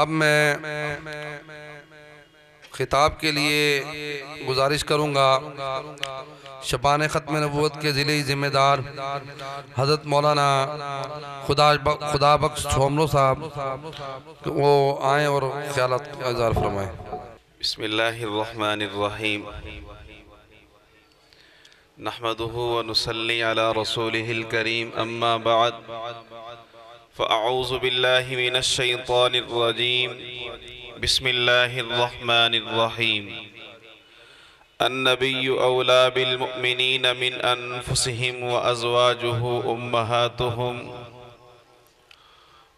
اب میں خطاب کے لیے گزارش کروں گا شبان ختم نبوت کے ضلعی ذمہ دار حضرت مولانا خدا بخش چھومرو صاحب کہ وہ آئیں اور خیالات کا اظہار فرمائیں۔ بسم اللہ الرحمن الرحیم نحمده ونصلي على رسوله الكريم اما بعد فاعوذ بالله من الشيطان الرجيم بسم الله الرحمن الرحيم النبي أولى بالمؤمنين من أنفسهم وأزواجه أمهاتهم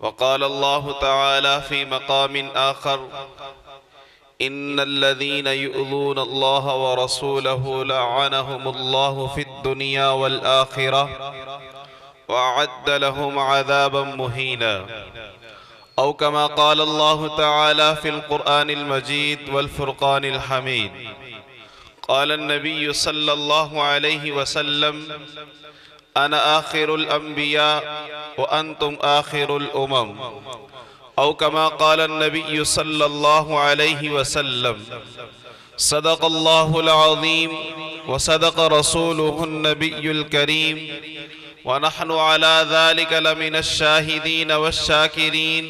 وقال الله تعالى في مقام آخر إن الذين يؤذون الله ورسوله لعنهم الله في الدنيا والآخرة وأعد لهم عذابا مهينا أو كما قال الله تعالى في القرآن المجيد والفرقان الحميد قال النبي صلى الله عليه وسلم أنا آخر الأنبياء وأنتم آخر الأمم أو كما قال النبي صلى الله عليه وسلم صدق الله العظيم وصدق رسوله النبي الكريم ونحن على ذلك لمن الشاهدين والشاكرين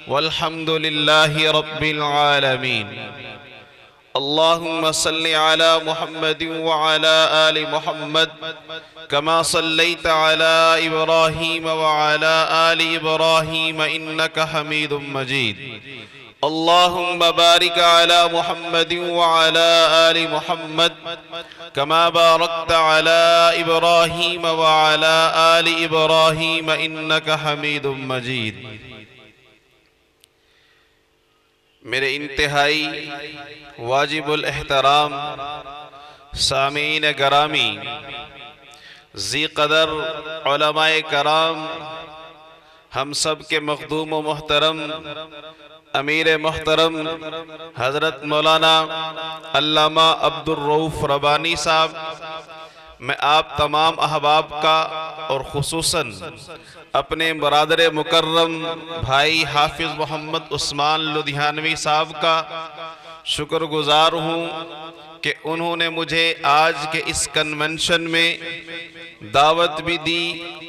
والحمد لله رب العالمين اللهم صل على محمد وعلى آل محمد كما صليت على إبراهيم وعلى آل إبراهيم إنك حميد مجيد اللهم بارك على محمد وعلى آل محمد كما باركت على إبراهيم وعلى آل إبراهيم إنك حميد مجيد میرے انتہائی واجب الاحترام سامعین گرامی، ذی قدر علماء کرام، ہم سب کے مخدوم و محترم امیر محترم حضرت مولانا علامہ عبدالرؤوف ربانی صاحب، میں آپ تمام احباب کا اور خصوصاً اپنے برادر مکرم بھائی حافظ محمد عثمان لدھیانوی صاحب کا شکر گزار ہوں کہ انہوں نے مجھے آج کے اس کنونشن میں دعوت بھی دی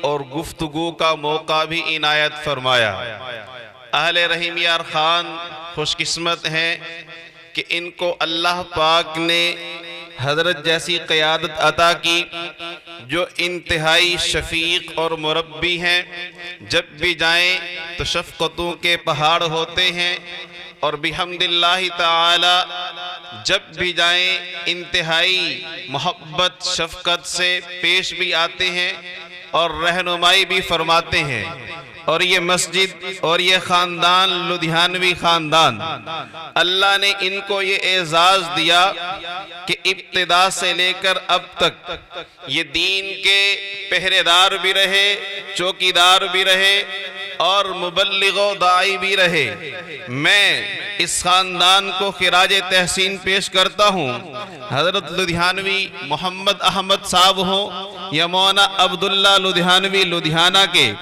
اور گفتگو کا موقع بھی عنایت فرمایا۔ اہل رحیم یار خان خوش قسمت ہیں کہ ان کو اللہ پاک نے حضرت جیسی قیادت عطا کی جو انتہائی شفیق اور مربی ہیں، جب بھی جائیں تو شفقتوں کے پہاڑ ہوتے ہیں اور بحمد اللہ تعالی جب بھی جائیں انتہائی محبت شفقت سے پیش بھی آتے ہیں اور رہنمائی بھی فرماتے ہیں۔ اور یہ مسجد اور یہ خاندان لدھیانوی خاندان، اللہ نے ان کو یہ اعزاز دیا کہ ابتدا سے لے کر اب تک یہ دین کے پہرے دار بھی رہے، چوکیدار بھی رہے اور مبلغ و داعی بھی رہے۔ میں اس خاندان کو خراج تحسین پیش کرتا ہوں، حضرت لدھیانوی محمد احمد صاحب ہوں یا مولانا عبداللہ لدھیانوی لدھیانہ کے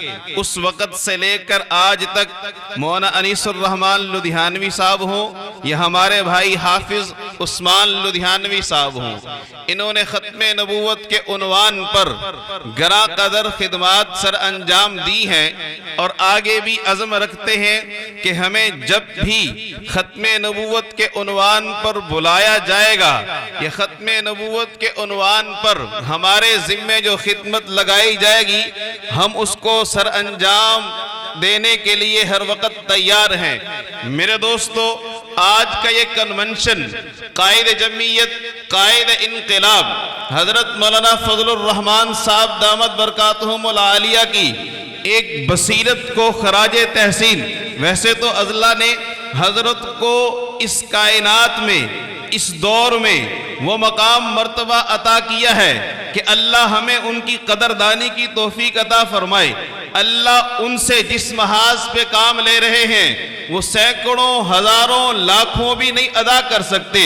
اس وقت سے لے کر آج تک مولانا انیس الرحمن لدھیانوی صاحب ہوں یا ہمارے بھائی حافظ عثمان لدھیانوی صاحب ہوں، انہوں نے ختم نبوت کے عنوان پر گراں قدر خدمات سر انجام دی ہیں اور آگے بھی عزم رکھتے ہیں کہ ہمیں جب بھی ختم نبوت کے عنوان پر بلایا جائے گا یا ختم نبوت کے عنوان پر ہمارے ذمے جو خدمت لگائی جائے گی ہم اس کو سر انجام دینے کے لیے ہر وقت تیار ہیں۔ میرے دوستو، آج کا یہ کنونشن قائد جمعیت، قائد انقلاب حضرت مولانا فضل الرحمان صاحب دامت برکاتہم العالیہ کی ایک بصیرت کو خراج تحسین، ویسے تو اللہ نے حضرت کو اس کائنات میں اس دور میں وہ مقام مرتبہ عطا کیا ہے کہ اللہ ہمیں ان کی قدردانی کی توفیق عطا فرمائے۔ اللہ ان سے جس محاذ پہ کام لے رہے ہیں وہ سینکڑوں ہزاروں لاکھوں بھی نہیں ادا کر سکتے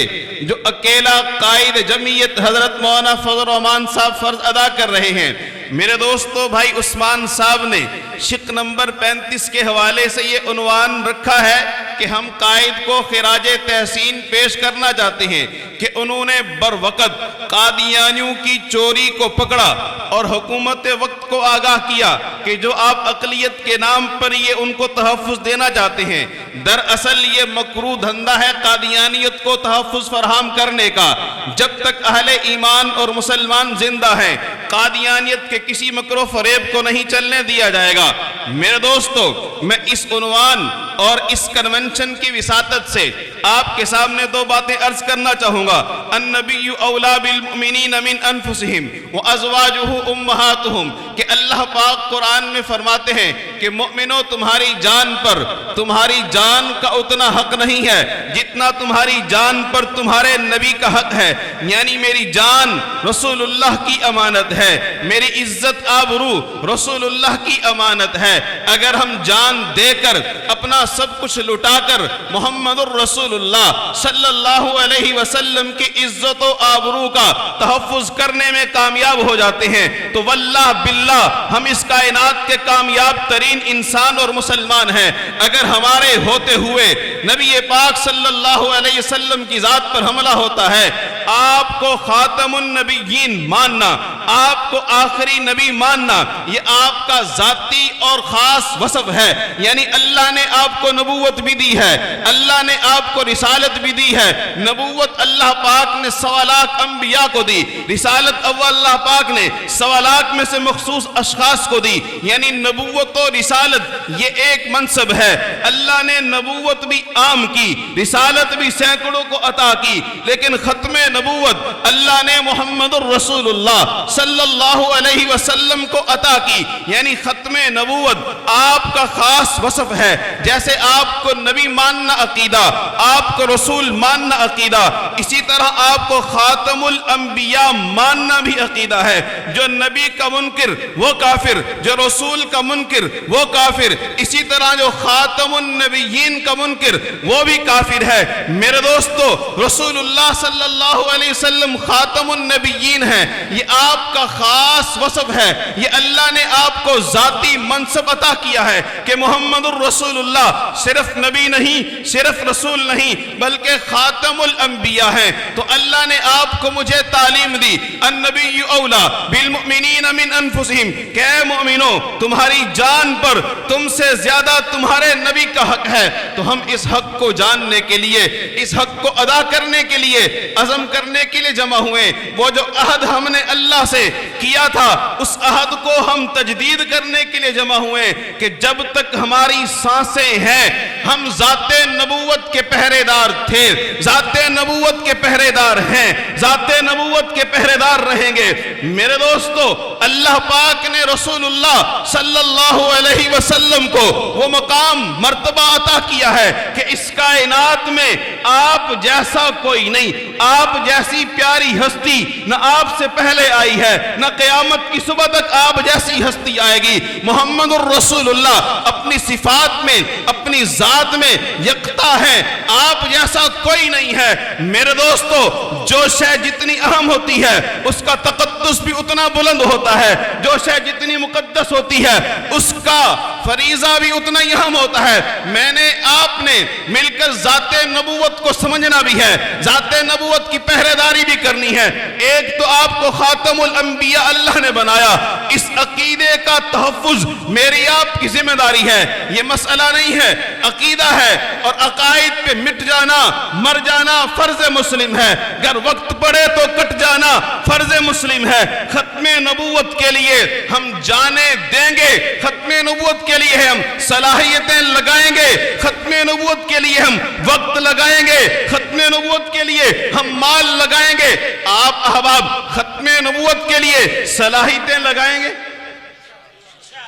جو اکیلا قائد جمعیت حضرت مولانا فضل الرحمان صاحب فرض ادا کر رہے ہیں۔ میرے دوستو، بھائی عثمان صاحب نے شق نمبر 35 کے حوالے سے یہ عنوان رکھا ہے کہ ہم قائد کو خراج تحسین پیش کرنا چاہتے ہیں کہ انہوں نے بروقت قادیانیوں کی چوری کو پکڑا اور حکومت وقت کو آگاہ کیا کہ جو آپ اقلیت کے نام پر یہ ان کو تحفظ دینا چاہتے ہیں، دراصل یہ مکروہ دھندہ ہے قادیانیت کو تحفظ فراہم کرنے کا۔ جب تک اہل ایمان اور مسلمان زندہ ہیں، قادیانیت کے کسی مکر و فریب کو نہیں چلنے دیا جائے گا۔ میرے دوستو، میں اس عنوان اور اس کنونشن کی وساطت سے آپ کے سامنے دو باتیں عرض کرنا چاہوں گا۔ النبی اولا بالمؤمنین من انفسہم وازواجہ امہاتہم، کہ اللہ پاک قرآن میں فرماتے ہیں کہ مؤمنوں تمہاری جان پر تمہاری جان کا اتنا حق نہیں ہے جتنا تمہاری جان پر تمہارے نبی کا حق ہے، یعنی میری جان رسول اللہ کی امانت ہے، میری عزت آبرو رسول اللہ کی امانت ہے۔ اگر ہم جان دے کر اپنا سب کچھ لٹا کر محمد الرسول اللہ صلی اللہ علیہ وسلم کی عزت و آبرو کا تحفظ کرنے میں کامیاب ہو جاتے ہیں تو واللہ باللہ ہم اس کائنات کے کامیاب ترین انسان اور مسلمان ہیں۔ اگر ہمارے ہوتے ہوئے نبی پاک صلی اللہ علیہ وسلم کی ذات پر حملہ ہوتا ہے، آپ کو خاتم النبیین ماننا، آپ کو آخری نبی ماننا، یہ آپ کا ذاتی اور خاص وصف ہے، یعنی اللہ نے آپ کو نبوت بھی دی ہے، اللہ نے آپ کو رسالت بھی دی ہے۔ نبوت اللہ پاک نے 1.25 لاکھ انبیاء کو دی، رسالت اللہ پاک نے 1.25 لاکھ میں سے مخصوص اشخاص کو دی، یعنی نبوت و رسالت یہ ایک منصب ہے۔ اللہ نے نبوت بھی عام کی، رسالت بھی سینکڑوں کو عطا کی، لیکن ختم نبوت اللہ نے محمد الرسول اللہ صلی اللہ علیہ وسلم کو عطا کی، یعنی ختم نبوت آپ کا خاص وصف ہے۔ جیسے آپ کو نبی ماننا عقیدہ، آپ کو رسول ماننا عقیدہ، اسی طرح آپ کو خاتم الانبیاء ماننا بھی عقیدہ ہے۔ جو نبی کا منکر وہ کافر، جو رسول کا منکر وہ کافر، اسی طرح جو خاتم النبیین کا منکر وہ بھی کافر ہے۔ میرے دوستو، رسول اللہ صلی اللہ علیہ وسلم خاتم النبیین ہیں، یہ آپ کا خاص وصف ہے، یہ اللہ نے آپ کو ذاتی منصب عطا کیا ہے کہ محمد الرسول اللہ صرف نبی نہیں، صرف رسول نہیں، بلکہ خاتم الانبیاء ہیں۔ تو اللہ نے آپ کو مجھے تعلیم دی، النبی اولا بالمؤمنین من انفسہم، کہ اے مومنوں تمہاری جان پر تم سے زیادہ تمہارے نبی کا حق ہے۔ تو ہم اس حق کو جاننے کے لیے، اس حق کو ادا کرنے کے لیے، عزم کرنے کے لیے جمع ہوئے۔ وہ جو عہد ہم نے اللہ سے کیا تھا، اس عہد کو ہم تجدید کرنے کے لیے جمع ہوئے کہ جب تک ہماری سانسیں ہیں ہم ذات نبوت کے پہرے دار تھے، ذات نبوت کے پہرے دار ہیں، ذات نبوت کے پہرے دار رہیں گے۔ میرے دوستو، اللہ پاک نے رسول اللہ صلی اللہ علیہ وسلم کو وہ مقام مرتبہ عطا کیا ہے کہ اس کائنات میں آپ جیسا کوئی نہیں، آپ جیسی پیاری ہستی نہ آپ سے پہلے آئی ہے، نہ قیامت کی صبح تک آپ جیسی ہستی آئے گی۔ محمد الرسول اللہ اپنی صفات میں، اپنی ذات میں یکتا ہے، آپ جیسا کوئی نہیں ہے۔ میرے دوستو، جو شے جتنی اہم ہوتی ہے اس کا تقدس بھی اتنا بلند ہوتا ہے، جو شے جتنی مقدس ہوتی ہے اس کا فریضہ بھی اتنا ہی اہم ہوتا ہے۔ میں نے آپ نے مل کر ذات نبوت کو سمجھنا بھی ہے، ذات نبوت کی پہرے داری بھی کرنی ہے۔ ایک تو آپ کو خاتم الانبیاء اللہ نے بنایا، اس عقیدے کا تحفظ میری آپ کی ذمہ داری ہے۔ یہ مسئلہ نہیں ہے، عقیدہ ہے، اور عقائد پہ مٹ جانا، مر جانا فرض مسلم ہے، اگر وقت پڑے تو کٹ جانا فرض مسلم ہے۔ ختم نبوت کے لیے ہم جانیں دیں گے، ختم نبوت کے لیے ہم صلاحیتیں لگائیں گے، ختم نبوت کے لیے ہم وقت لگائیں گے، ختم نبوت کے لیے ہم مال لگائیں گے۔ آپ احباب ختم نبوت کے لیے صلاحیتیں لگائیں گے،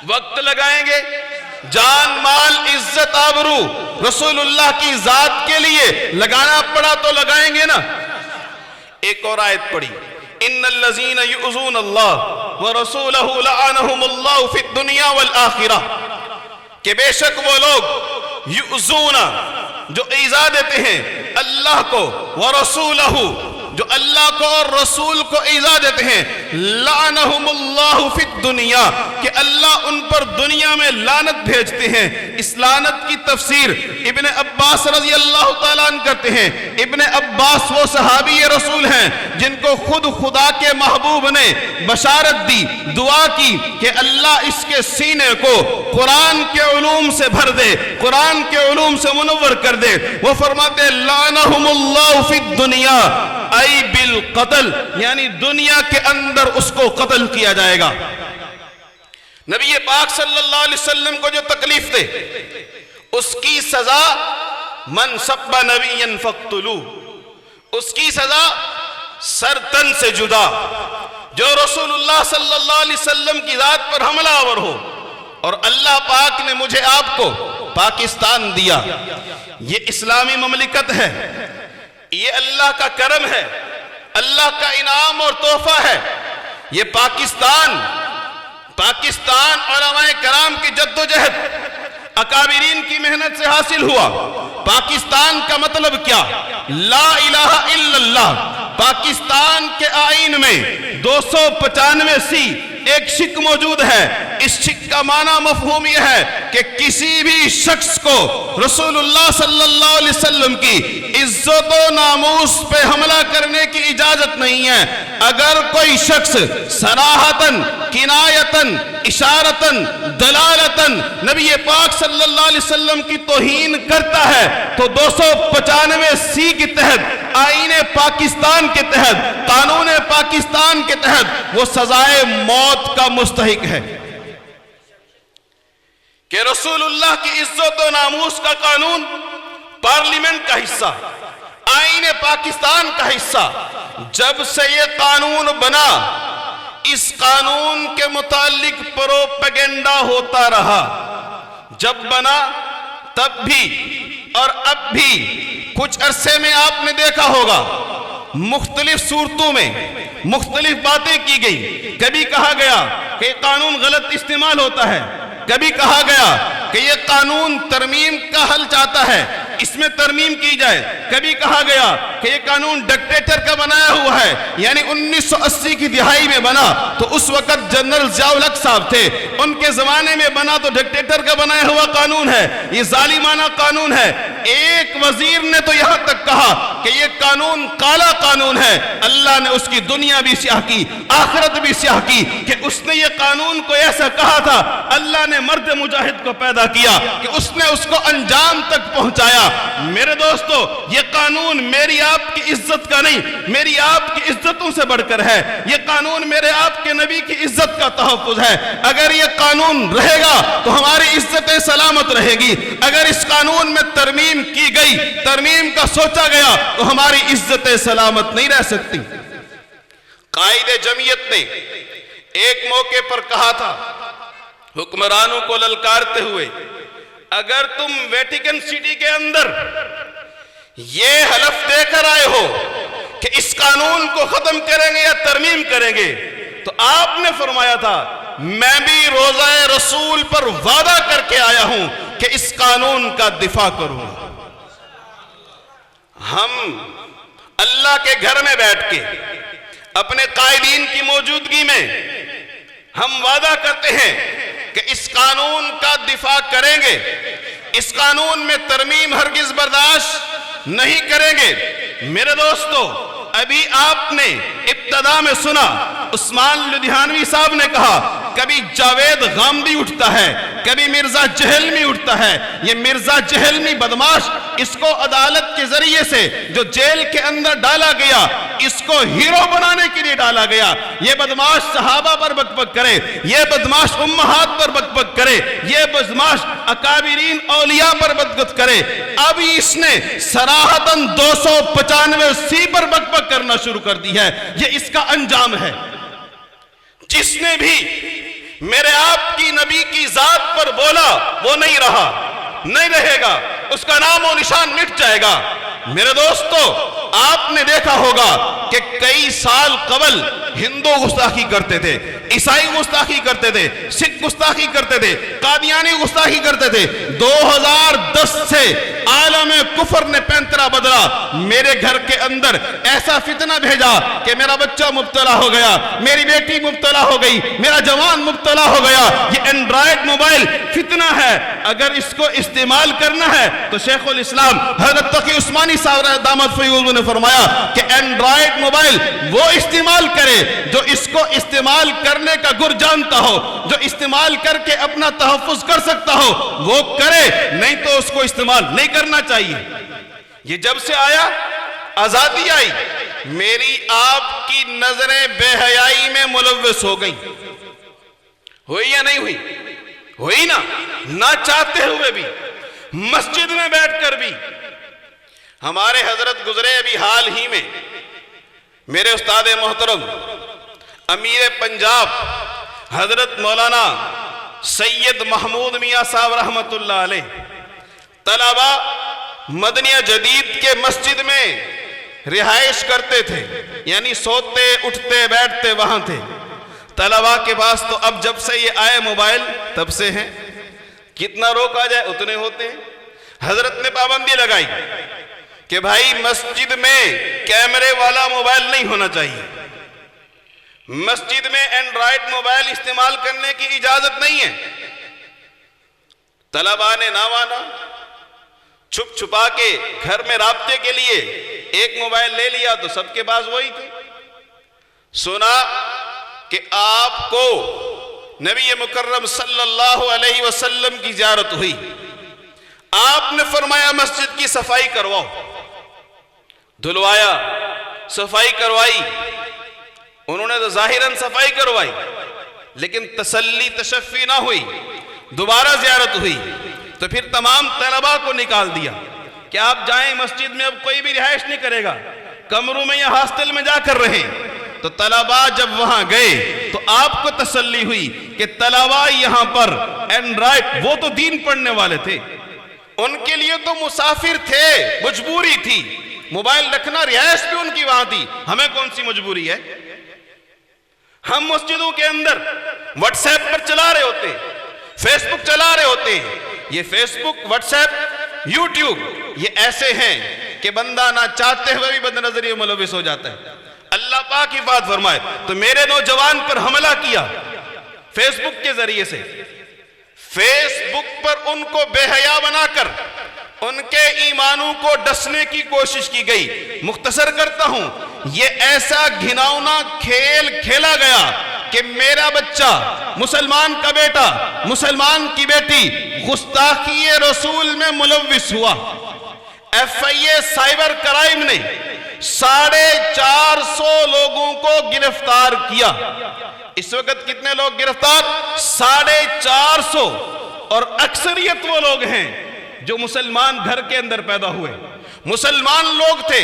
وقت لگائیں گے، جان مال عزت آبرو رسول اللہ کی ذات کے لیے لگانا پڑا تو لگائیں گے نا۔ ایک اور آیت پڑھی، ان الذین یؤذون اللہ ورسولہ لعنہم اللہ فی الدنیا والآخرہ، کہ بے شک وہ لوگ یؤذون جو ایذا دیتے ہیں اللہ کو، ورسولہ جو اللہ کو اور رسول کو ایذا دیتے ہیں، لعنہم اللہ فی الدنیا، کہ اللہ ان پر دنیا میں لعنت بھیجتے ہیں۔ اس لعنت کی تفسیر ابن عباس رضی اللہ تعالیٰ عنہ کرتے ہیں۔ ابن عباس وہ صحابی رسول ہیں جن کو خود خدا کے محبوب نے بشارت دی، دعا کی کہ اللہ اس کے سینے کو قرآن کے علوم سے بھر دے، قرآن کے علوم سے منور کر دے۔ وہ فرماتے ہیں لعنہم اللہ فی الدنیا ای بالقتل، یعنی دنیا کے اندر اس کو قتل کیا جائے گا۔ نبی پاک صلی اللہ علیہ وسلم کو جو تکلیف دے اس کی سزا من سب نبیا فاقتلوہ، اس کی سزا سر تن سے جدا، جو رسول اللہ صلی اللہ علیہ وسلم کی ذات پر حملہ آور ہو۔ اور اللہ پاک نے مجھے آپ کو پاکستان دیا، یہ اسلامی مملکت ہے، یہ اللہ کا کرم ہے، اللہ کا انعام اور تحفہ ہے۔ یہ پاکستان علماء کرام کی جدوجہد، اکابرین کی محنت سے حاصل ہوا۔ پاکستان کا مطلب کیا؟ لا الہ الا اللہ۔ پاکستان کے آئین میں 295 سی ایک شک موجود ہے۔ اس شک کا معنی مفہوم یہ ہے کہ کسی بھی شخص کو رسول اللہ صلی اللہ علیہ وسلم کی عزت و ناموس پہ حملہ کرنے کی اجازت نہیں ہے۔ اگر کوئی شخص صراحتاً، کنایتاً، اشارتاً، دلالتاً نبی پاک صلی اللہ علیہ وسلم کی توہین کرتا ہے تو 295 سی کے تحت، آئین پاکستان کے تحت، قانون پاکستان کے تحت وہ سزائے موت کا مستحق ہے۔ کہ رسول اللہ کی عزت و ناموس کا قانون پارلیمنٹ کا حصہ، آئین پاکستان کا حصہ، جب سے یہ قانون بنا اس قانون کے متعلق پروپیگنڈا ہوتا رہا۔ جب بنا تب بھی اور اب بھی کچھ عرصے میں آپ نے دیکھا ہوگا مختلف صورتوں میں مختلف باتیں کی گئی۔ کبھی کہا گیا کہ یہ قانون غلط استعمال ہوتا ہے، کبھی کہا گیا کہ یہ قانون ترمیم کا حل چاہتا ہے، اس میں ترمیم کی جائے۔ کبھی کہا گیا کہ یہ قانون ڈکٹیٹر کا بنایا ہوا ہے، یعنی 1980 کی دہائی میں بنا تو اس وقت جنرل ضیاء الحق صاحب تھے، ان کے زمانے میں بنا تو ڈکٹیٹر کا بنایا ہوا قانون ہے، یہ ظالمانہ قانون ہے۔ ایک وزیر نے تو یہاں تک کہا کہ یہ قانون کالا قانون ہے۔ اللہ نے اس کی دنیا بھی سیاہ کی، آخرت بھی سیاہ کی، کہ اس نے یہ قانون کو ایسا کہا تھا۔ اللہ نے مرد مجاہد کو پیدا کیا کہ اس نے اس کو انجام تک پہنچایا۔ میرے دوستو، یہ قانون میری آپ کی عزت کا نہیں، میری آپ کی عزتوں سے بڑھ کر ہے۔ یہ قانون میرے آپ کے نبی کی عزت کا تحفظ ہے۔ اگر یہ قانون رہے گا تو ہماری عزتیں سلامت رہے گی۔ اگر اس قانون میں ترمیم کی گئی، ترمیم کا سوچا گیا تو ہماری عزتیں سلامت نہیں رہ سکتی۔ قائد جمعیت نے ایک موقع پر کہا تھا حکمرانوں کو للکارتے ہوئے، اگر تم ویٹیکن سٹی کے اندر یہ حلف دے کر آئے ہو کہ اس قانون کو ختم کریں گے یا ترمیم کریں گے، تو آپ نے فرمایا تھا میں بھی روزہ رسول پر وعدہ کر کے آیا ہوں کہ اس قانون کا دفاع کروں گا۔ ہم اللہ کے گھر میں بیٹھ کے اپنے قائدین کی موجودگی میں ہم وعدہ کرتے ہیں کہ اس قانون کا دفاع کریں گے، اس قانون میں ترمیم ہرگز برداشت نہیں کریں گے۔ میرے دوستو، ابھی آپ نے ابتدا میں سنا عثمان لدھیانوی صاحب نے کہا کبھی جاوید غامدی اٹھتا ہے، کبھی مرزا جہلمی اٹھتا ہے۔ یہ مرزا جہلمی بدماش، اس کو عدالت کے ذریعے سے جو جیل کے اندر ڈالا گیا، اس کو ہیرو بنانے کے لیے ڈالا گیا۔ یہ بدماش صحابہ پر بک بک کرے، یہ بدماش امہات پر بک بک کرے، یہ بدماش اکابرین اولیاء پر بک بک کرے۔ اب اس نے صراحتاً 295 سی پر بک بک کرنا شروع کر دی ہے۔ یہ اس کا انجام ہے۔ جس نے بھی میرے آپ کی نبی کی ذات پر بولا وہ نہیں رہا، نہیں رہے گا، اس کا نام و نشان مٹ جائے گا۔ میرے دوستو، آپ نے دیکھا ہوگا کہ کئی سال قبل ہندو گستاخی کرتے تھے، عیسائی گستاخی کرتے تھے، سکھ گستاخی کرتے تھے، قادیانی گستاخی کرتے تھے۔ 2010 سے عالم کفر نے پینترا بدلا، میرے گھر کے اندر ایسا فتنہ بھیجا کہ میرا بچہ مبتلا ہو گیا، میری بیٹی مبتلا ہو گئی، میرا جوان مبتلا ہو گیا۔ یہ اینڈرائیڈ موبائل فتنہ ہے، اگر اس کو استعمال کرنا ہے تو شیخ الاسلام حضرت تقی عثمانی صاحب دامت فیوض نے فرمایا کہ اینڈرائیڈ موبائل وہ استعمال کرے جو اس کو استعمال کرنے کا گر جانتا ہو، جو استعمال کر کے اپنا تحفظ کر سکتا ہو وہ کرے، نہیں تو اس کو استعمال نہیں کرنا چاہیے۔ یہ جب سے آیا آزادی آئی، میری آپ کی نظریں بے حیائی میں ملوث ہو گئیں، ہوئی یا نہیں ہوئی؟ ہوئی نا، نہ چاہتے ہوئے بھی، مسجد میں بیٹھ کر بھی۔ ہمارے حضرت گزرے ابھی حال ہی میں، میرے استاد محترم امیر پنجاب حضرت مولانا سید محمود میاں صاحب رحمت اللہ علیہ، طلبہ مدنیہ جدید کے مسجد میں رہائش کرتے تھے، یعنی سوتے اٹھتے بیٹھتے وہاں تھے۔ طلبہ کے پاس تو اب جب سے یہ آئے موبائل تب سے ہیں، کتنا روکا جائے اتنے ہوتے ہیں۔ حضرت نے پابندی لگائی کہ بھائی مسجد میں کیمرے والا موبائل نہیں ہونا چاہیے، مسجد میں اینڈرائیڈ موبائل استعمال کرنے کی اجازت نہیں ہے۔ طلبہ نے نہ مانا، چھپ چھپا کے گھر میں رابطے کے لیے ایک موبائل لے لیا تو سب کے پاس وہی تھے۔ سنا کہ آپ کو نبی مکرم صلی اللہ علیہ وسلم کی زیارت ہوئی، آپ نے فرمایا مسجد کی صفائی کرواؤ، دھلوایا، صفائی کروائی۔ انہوں نے تو ظاہراً صفائی کروائی، لیکن تسلی تشفی نہ ہوئی، دوبارہ زیارت ہوئی تو پھر تمام طلباء کو نکال دیا کہ آپ جائیں مسجد میں، اب کوئی بھی رہائش نہیں کرے گا، کمروں میں یا ہاسٹل میں جا کر رہیں۔ تو طلباء جب وہاں گئے تو آپ کو تسلی ہوئی کہ طلباء یہاں پر اینڈرائیڈ، وہ تو دین پڑھنے والے تھے، ان کے لیے تو مسافر تھے، مجبوری تھی، موبائل رکھنا رہائش بھی ان کی وہاں تھی، ہمیں کون سی مجبوری ہے؟ ہم مسجدوں کے اندر واٹس ایپ پر چلا رہے ہوتے ہیں، فیس بک چلا رہے ہوتے ہیں۔ یہ فیس بک، واٹس ایپ، یوٹیوب، یہ ایسے ہیں کہ بندہ نہ چاہتے ہوئے بھی بد نظری ملوث ہو جاتا ہے۔ اللہ پاک کی بات فرمائے تو میرے نوجوان پر حملہ کیا فیس بک کے ذریعے سے، فیس بک پر ان کو بے حیا بنا کر ان کے ایمانوں کو ڈسنے کی کوشش کی گئی۔ مختصر کرتا ہوں، یہ ایسا گھناؤنا کھیل کھیلا گیا کہ میرا بچہ، مسلمان کا بیٹا، مسلمان کی بیٹی گستاخی رسول میں ملوث ہوا۔ F I A cyber crime نے 450 لوگوں کو گرفتار کیا۔ اس وقت کتنے لوگ گرفتار؟ 450، اور اکثریت وہ لوگ ہیں جو مسلمان گھر کے اندر پیدا ہوئے، مسلمان لوگ تھے۔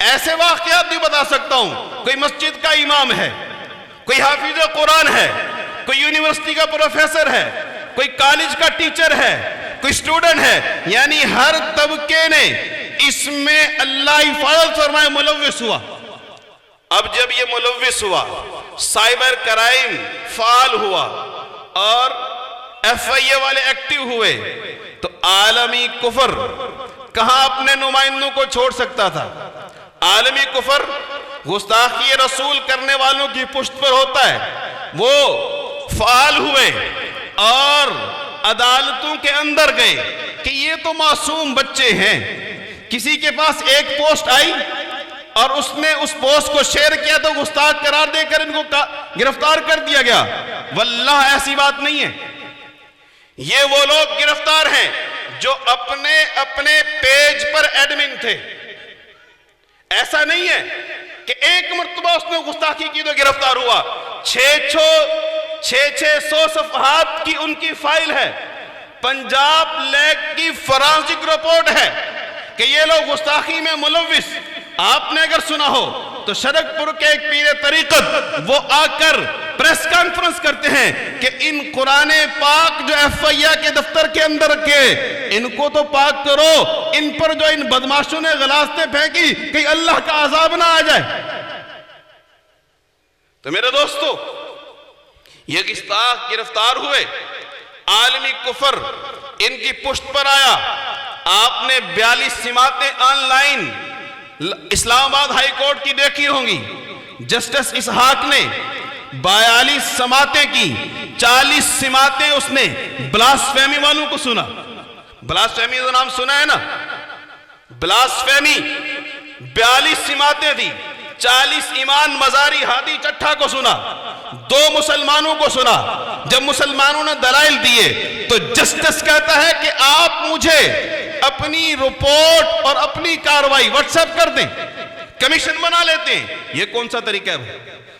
ایسے واقعات بھی بتا سکتا ہوں، کوئی مسجد کا امام ہے، کوئی حافظ قرآن ہے، کوئی یونیورسٹی کا پروفیسر ہے، کوئی کالج کا ٹیچر ہے، کوئی سٹوڈنٹ ہے، یعنی ہر طبقے نے اس میں اللہ حفاظت فرمائے ملوث ہوا۔ اب جب یہ ملوث ہوا، سائبر کرائم فعال ہوا اور ایف آئی اے والے ایکٹیو ہوئے، تو عالمی کفر کہاں اپنے نمائندوں کو چھوڑ سکتا تھا؟ عالمی کفر گستاخی رسول کرنے والوں کی پشت پر ہوتا ہے۔ وہ فعال ہوئے اور عدالتوں کے اندر گئے کہ یہ تو معصوم بچے ہیں۔ کسی کے پاس ایک پوسٹ آئی اور اس نے اس پوسٹ کو شیئر کیا تو گستاخ قرار دے کر ان کو گرفتار کر دیا گیا۔ واللہ ایسی بات نہیں ہے۔ یہ وہ لوگ گرفتار ہیں جو اپنے پیج پر ایڈمن تھے۔ ایسا نہیں ہے کہ ایک مرتبہ اس نے گستاخی کی تو گرفتار ہوا۔ 600 صفحات کی ان کی فائل ہے، پنجاب لیگ کی فرانسک رپورٹ ہے کہ یہ لوگ گستاخی میں ملوث۔ آپ نے اگر سنا ہو تو شرک پور کے ایک پیر طریقت وہ آ کر پریس کانفرنس کرتے ہیں کہ ان قرآن پاک جو FIA کے دفتر کے اندر رکھے ان کو تو پاک کرو، ان پر جو ان بدماشوں نے غلاظتیں پھینکی کہ اللہ کا عذاب نہ آ جائے۔ تو میرے دوستو، یہ گستاخ گرفتار ہوئے، عالمی کفر ان کی پشت پر آیا۔ آپ نے 42 سماعتیں آن لائن اسلام آباد ہائی کورٹ کی دیکھی ہوں گی۔ جسٹس اسحاق نے 42 سماعتیں کی، 40 سماعتیں اس نے بلاسفیمی والوں کو سنا۔ بلاسفیمی کا نام سنا ہے نا؟ بلاسفیمی 42 سماعتیں تھی، 40 ایمان مزاری ہادی چٹھا کو سنا، 2 مسلمانوں کو سنا۔ جب مسلمانوں نے دلائل دیے تو جسٹس کہتا ہے کہ آپ مجھے اپنی رپورٹ اور اپنی کاروائی واٹس ایپ کر دیں، کمیشن بنا لیتے ہیں۔ یہ کون سا طریقہ ہے؟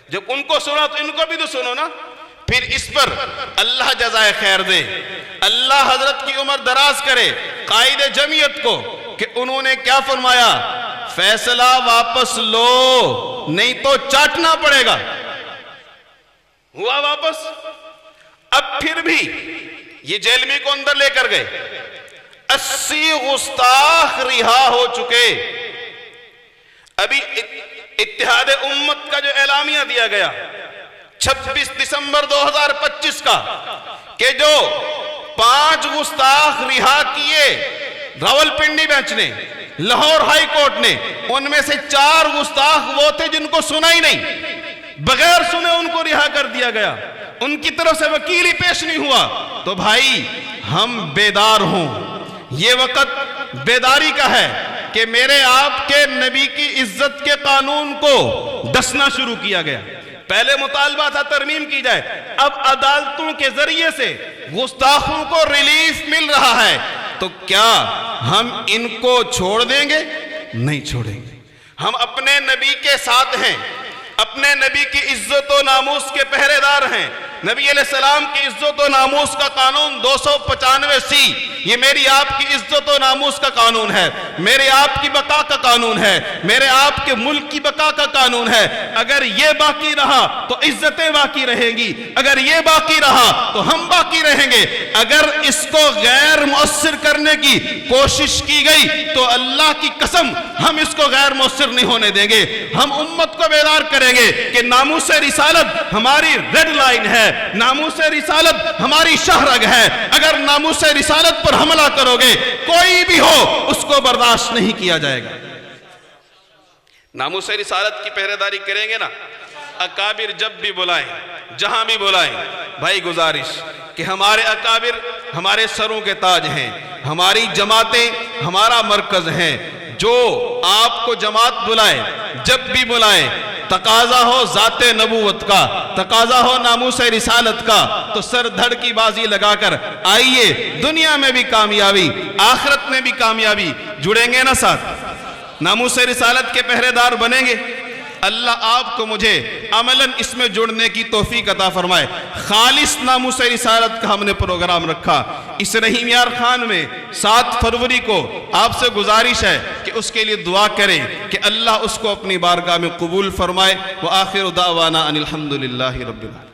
جب ان کو سنا تو ان کو بھی تو سنو نا۔ پھر اس پر اللہ جزائے خیر دے، اللہ حضرت کی عمر دراز کرے قائد جمعیت کو، کہ انہوں نے کیا فرمایا؟ فیصلہ واپس لو نہیں تو چاٹنا پڑے گا۔ ہوا واپس۔ اب پھر بھی یہ جیلمی کو اندر لے کر گئے، 80 گستاخ رہا ہو چکے۔ ابھی اتحاد امت کا جو اعلامیہ دیا گیا 26 دسمبر 2025 کا، کہ جو 5 گستاخ رہا کیے راولپنڈی بینچ نے، لاہور ہائی کورٹ نے، ان میں سے 4 گستاخ وہ تھے جن کو سنا ہی نہیں، بغیر سنے ان کو رہا کر دیا گیا، ان کی طرف سے وکیل ہی پیش نہیں ہوا۔ تو بھائی ہم بیدار ہوں، یہ وقت بیداری کا ہے کہ میرے آپ کے نبی کی عزت کے قانون کو ڈسنا شروع کیا گیا۔ پہلے مطالبہ تھا ترمیم کی جائے، اب عدالتوں کے ذریعے سے گستاخوں کو ریلیف مل رہا ہے، تو کیا ہم ان کو چھوڑ دیں گے؟ نہیں چھوڑیں گے۔ ہم اپنے نبی کے ساتھ ہیں، اپنے نبی کی عزت و ناموس کے پہرے دار ہیں۔ نبی علیہ السلام کی عزت و ناموس کا قانون 295C یہ میری آپ کی عزت و ناموس کا قانون ہے، میرے آپ کی بقا کا قانون ہے، میرے آپ کے ملک کی بقا کا قانون ہے۔ اگر یہ باقی رہا تو عزتیں باقی رہیں گی، اگر یہ باقی رہا تو ہم باقی رہیں گے۔ اگر اس کو غیر مؤثر کرنے کی کوشش کی گئی تو اللہ کی قسم ہم اس کو غیر مؤثر نہیں ہونے دیں گے۔ ہم امت کو بیدار کریں گے کہ ناموس رسالت ہماری ریڈ لائن ہے، ناموس رسالت ہماری شہرگ ہے۔ اگر ناموس رسالت پر حملہ کرو گے کوئی بھی ہو اس کو برداشت نہیں کیا جائے گا۔ ناموس رسالت کی پہرے داری کریں گے نا۔ اکابر جب بھی بلائیں، جہاں بھی بلائیں، بھائی گزارش کہ ہمارے اکابر ہمارے سروں کے تاج ہیں، ہماری جماعتیں ہمارا مرکز ہیں۔ جو آپ کو جماعت بلائے، جب بھی بلائیں، تقاضا ہو ذات نبوت کا، تقاضا ہو ناموس رسالت کا، تو سر دھڑ کی بازی لگا کر آئیے۔ دنیا میں بھی کامیابی، آخرت میں بھی کامیابی۔ جڑیں گے نا ساتھ؟ ناموس رسالت کے پہرے دار بنیں گے؟ اللہ آپ کو مجھے عملاً اس میں جڑنے کی توفیق عطا فرمائے۔ خالص ناموس رسالت کا ہم نے پروگرام رکھا اس رحیم یار خان میں 7 فروری کو۔ آپ سے گزارش ہے کہ اس کے لیے دعا کریں کہ اللہ اس کو اپنی بارگاہ میں قبول فرمائے۔ وآخر دعوانا ان الحمدللہ رب العالمین۔